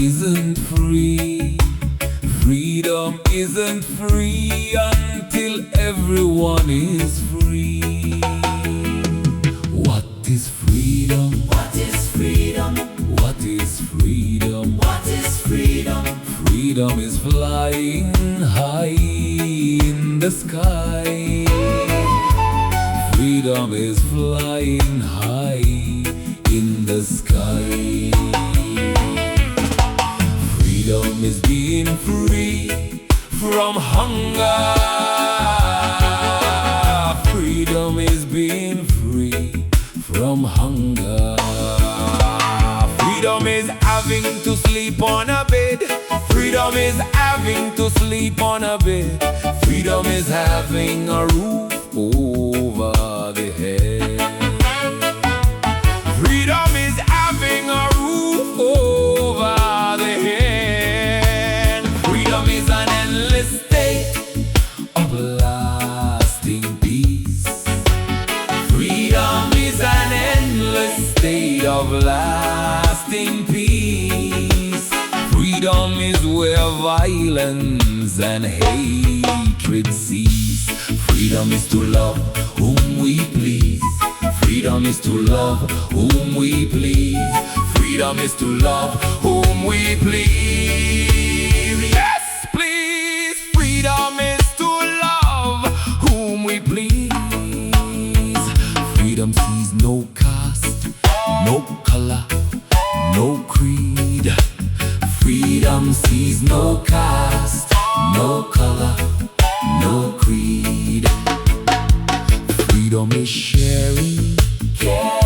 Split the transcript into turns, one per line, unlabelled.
isn't free. Freedom isn't free until everyone is free. What is freedom?
What is freedom?
What is freedom?
What is freedom?
Freedom is flying high in the sky. Freedom is flying high in the sky. Freedom is being free from hunger. Freedom is being free from hunger. Freedom is having to sleep on a bed. Freedom is having to sleep on a bed. Freedom is having a roof over the head. Freedom is having a roof over the head. Freedom is an endless state of lasting peace. Freedom is an endless state of lasting peace. Freedom is where violence and hatred cease. Freedom is to love whom we please. Freedom is to love whom we please. Freedom is to love whom we please. Yes, please. Freedom is to love whom we please. Freedom sees no caste, no color, no creed. Freedom sees no caste, no color, no creed. Freedom is sharing, care.